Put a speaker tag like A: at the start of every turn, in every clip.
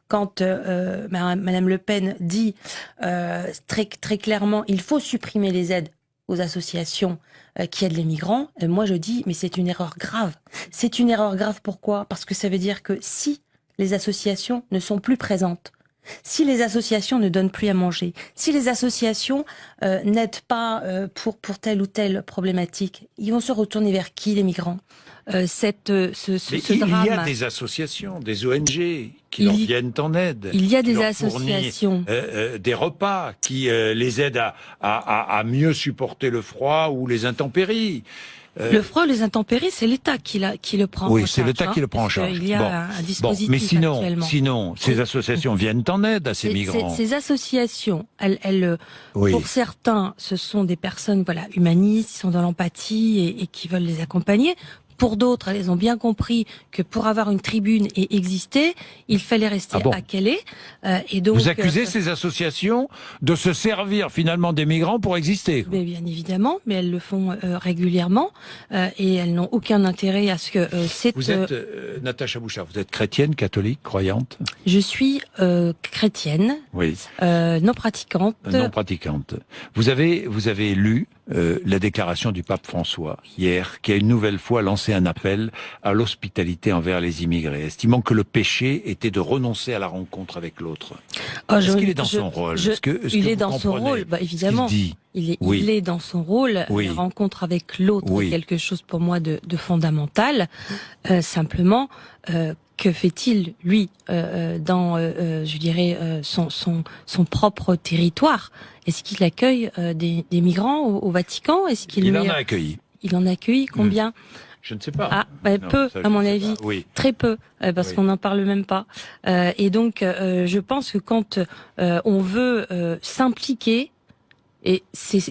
A: quand Madame Le Pen dit très, très clairement il faut supprimer les aides aux associations qui aident les migrants, moi je dis mais c'est une erreur grave. C'est une erreur grave, pourquoi? Parce que ça veut dire que si les associations ne sont plus présentes, si les associations ne donnent plus à manger, si les associations n'aident pas pour telle ou telle problématique, ils vont se retourner vers qui, les migrants? Ce drame.
B: Il y a des associations, des ONG qui leur viennent en aide.
A: Il y a des associations.
B: Des repas qui les aident à mieux supporter le froid ou les intempéries.
A: Le froid, les intempéries, c'est l'État qui le prend en charge.
B: Oui, c'est l'État qui le prend en charge.
A: Il y a un dispositif
B: mais
A: actuellement.
B: sinon, ces associations viennent en aide à ces migrants.
A: Ces associations, pour certains, ce sont des personnes, humanistes, qui sont dans l'empathie et qui veulent les accompagner. Pour d'autres, elles ont bien compris que pour avoir une tribune et exister, il fallait rester à Calais. Et donc,
B: vous accusez ces associations de se servir finalement des migrants pour exister?
A: Mais bien évidemment, mais elles le font régulièrement et elles n'ont aucun intérêt à ce que
B: Vous êtes, Natacha Bouchard, vous êtes chrétienne, catholique, croyante?
A: Je suis chrétienne, non pratiquante.
B: Non pratiquante. Vous avez lu la déclaration du pape François hier, qui a une nouvelle fois lancé un appel à l'hospitalité envers les immigrés, estimant que le péché était de renoncer à la rencontre avec l'autre. Est-ce qu'il est dans son rôle?
A: Il est dans son rôle, évidemment. Il est dans son rôle. La rencontre avec l'autre est quelque chose pour moi de fondamental. Simplement, que fait-il, lui, dans, je dirais, son propre territoire? Est-ce qu'il accueille des migrants au Vatican? Est-ce qu'il
B: en a accueilli.
A: Il en a accueilli combien?
B: Je ne sais pas.
A: Peu, à mon avis. Très peu, parce qu'on n'en parle même pas. Et donc, je pense que quand on veut s'impliquer, et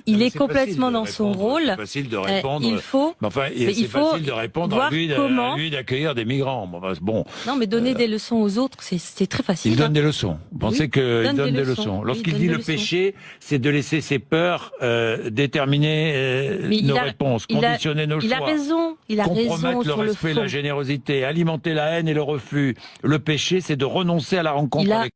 A: il est complètement dans son rôle.
B: C'est facile de répondre.
A: Il faut.
B: C'est facile de répondre à lui d'accueillir des migrants. Bon.
A: Non, mais donner des leçons aux autres, c'est très facile.
B: Il donne des leçons. Vous pensez qu'il donne des leçons? Lorsqu'il dit le péché, c'est de laisser ses peurs déterminer nos réponses, conditionner nos choix.
A: Il a raison. Il a raison
B: compromettre le respect, la générosité, alimenter la haine et le refus. Le péché, c'est de renoncer à la rencontre avec